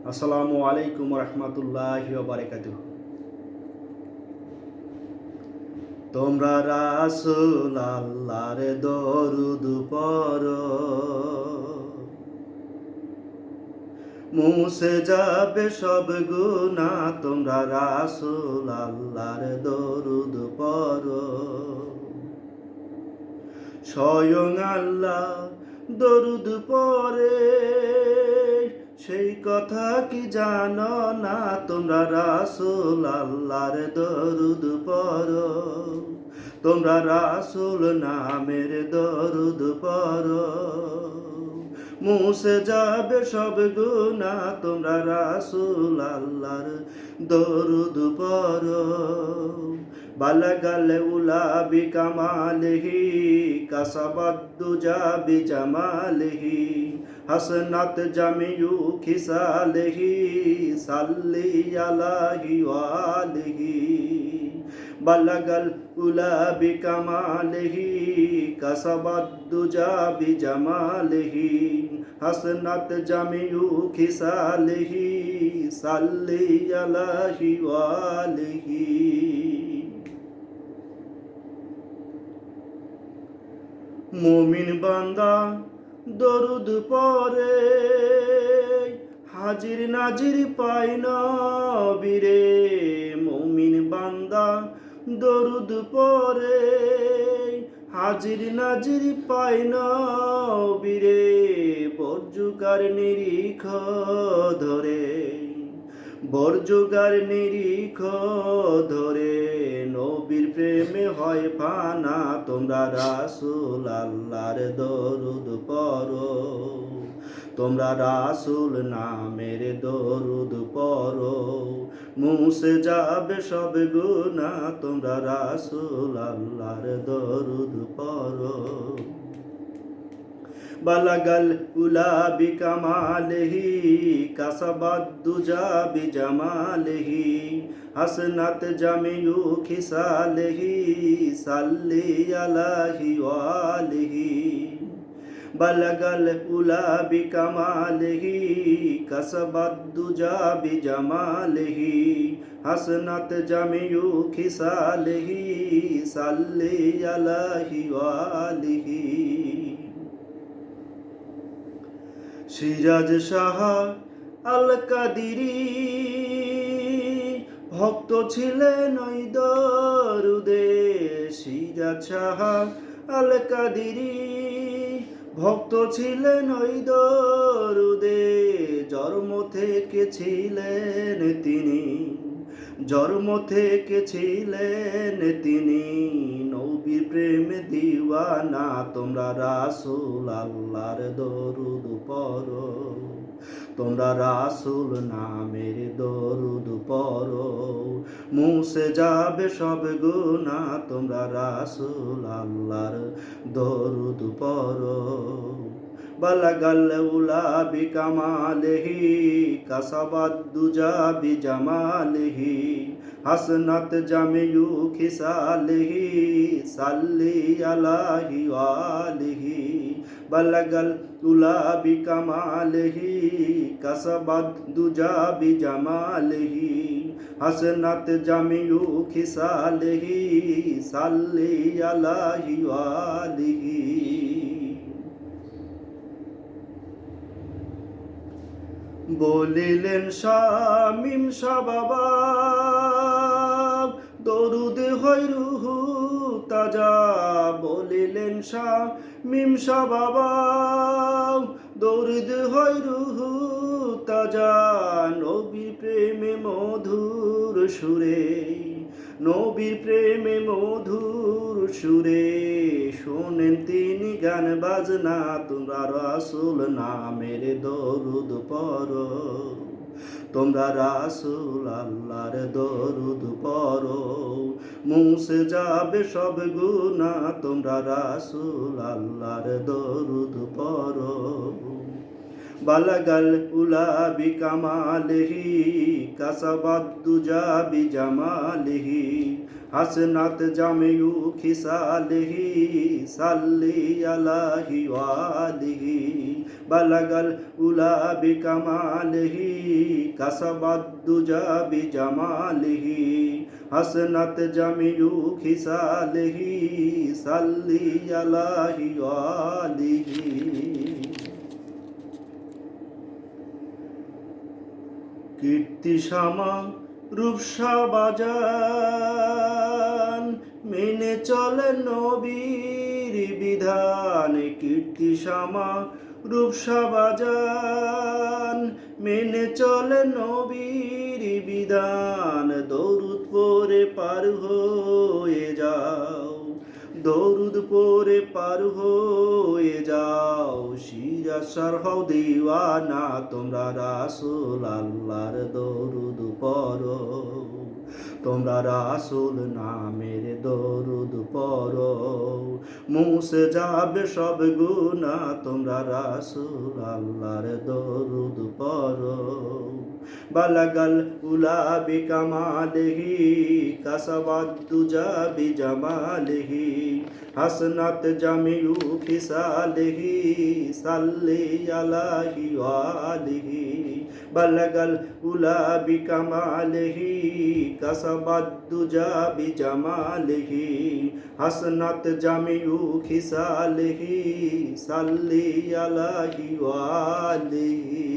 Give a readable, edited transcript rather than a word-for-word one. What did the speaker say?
আসসালামু আলাইকুম রহমতুল্লাহি ওয়া বারাকাতুহু। তোমরা রাসূল আল্লাহর দরুদ পড়ো, মুছে যাবে সব গুনাহ। তোমরা রাসূল আল্লাহর দরুদ পড়ো, স্বয়ং আল্লাহ দরুদ পড়ে, সেই কথা কি জানো না? তোমরা রাসূল আল্লাহর দরুদ পড়ো, তোমরা রাসূল নামের দরুদ পড়ো, মুছে যাবে সব গুনাহ। তোমরা রাসূল আল্লাহর দরুদ পড়ো। বালাগাল উলা বিকামালিহি, কাসাবাদ দুজা বিজামালিহি, হাসনাত জামিউ খিসালিহি, সাল্লি আলাইহি ওয়ালিহি। বালাগাল উলা বিকামালিহি, কাসাবাদ দুজা বিজামালিহি, হাসনাত জামিউ খিসালিহি, সাল্লি আলাইহি ওয়ালিহি। মুমিন বান্দা দরুদ পড়ে, হাজির নাজির পায় নবীরে। মুমিন বান্দা দরুদ পড়ে, হাজির নাজির পায় নবীরে। বর্জুকার নিরিখ ধরে, বর্জুকার নিরিখ ধরে, নবীর প্রেমে হয় ফানা। তোমরা রাসূল আল্লাহর দরুদ পড়ো, তোমরা রাসূল নামের দরুদ পড়ো, মুছে যাবে সব গুনাহ। তোমরা রাসূল আল্লাহর দরুদ পড়ো। বালাগাল উলা বিকামালিহি, কাসাবাদ দুজা বিজামালিহি, হাসনাত জামিউ খিসালিহি, সাল্লি আলাইহি ওয়ালিহি। বালাগাল উলা বিকামালিহি, কাসাবাদ দুজা বিজামালিহি, হাসনাত জামিউ খিসালিহি, সাল্লি আলাইহি ওয়ালিহি। সিরাজ শাহ আল কাদিরি ভক্ত ছিলেন ওই দরুদে। সিরাজ শাহ আল কাদিরি ভক্ত ছিলেন ওই দরুদে। জন্ম থেকে ছিলেন তিনি, জন্ম থেকে ছিলেন তিনি নবীর প্রেমে দিওয়ানা। তোমরা রাসূল আল্লাহর দরুদ পড়ো, তোমরা রাসূল নামের দরুদ পড়ো, মুছে যাবে সব গুনাহ। তোমরা রাসূল আল্লাহর দরুদ পড়ো। বালাগাল উলা বিকামালিহি, কাসাবাদ দুজা বিজামালিহি, হাসনাত জামিউ খিসালিহি, সাল্লি আলাইহি ওয়ালিহি। বালাগাল উলা বিকামালিহি, কাসাবাদ দুজা বিজামালিহি, হাসনাত জামিউ খিসালিহি, সাল্লি আলাইহি ওয়ালিহি। বলিলেন শামিম শাহ বাবা, দরুদ হয় রুহু তাজা। বলিলেন শামিম শাহ বাবা, দরুদ হয় রুহু তাজা। নবীর প্রেমে মধুর সুরে, নবীর প্রেমে মধুর সুরে, শোনেন তিনি গান বাজনা। তোমরা রাসূল নামের দরুদ পড়ো, তোমরা রাসূল আল্লাহর দরুদ পড়ো, মুছে যাবে সব গুনাহ। তোমরা রাসূল আল্লাহর দরুদ পড়ো। বালাগাল উলা বিকামালিহি কাসাবাদ দুজা বিজামালিহি হাসনাত জামিউ খিসালিহি সাল্লি আলাহি ওয়ালিহি বালাগাল উলা বিকামালিহি কাসাবাদ দুজা বিজামালিহি হাসনাত জামিউ খিসালিহি সাল্লি আলাহি ওয়ালিহি কীর্তি শ্যামা রূপসা বাজান মেনে চলে নবীর বিধান কীর্তি শ্যামা রূপসা বাজান মেনে চলে নবীর বিধান দরুদ পড়ে পার হয়ে যাও দরুদ পড়ে পার হয়ে যাও শিরাসার হও দিওয়ানা তোমরা রাসূল আল্লাহর দরুদ পড়ো তোমরা রাসূল নামের দরুদ পড়ো মুছে যাবে সব গুনাহ তোমরা রাসূল আল্লাহর দরুদ পড়ো বালাগাল উলা বিকামালিহি কাসাবাদ দুজা বিজামালিহি হাসনাত জামিউ খিসালিহি সাল্লি আলাহি ওয়ালিহি বালাগাল উলা বিকামালিহি কাসাবাদ দুজা বিজামালিহি হাসনাত জামিউ খিসালিহি সাল্লি আলাহি ওয়ালিহি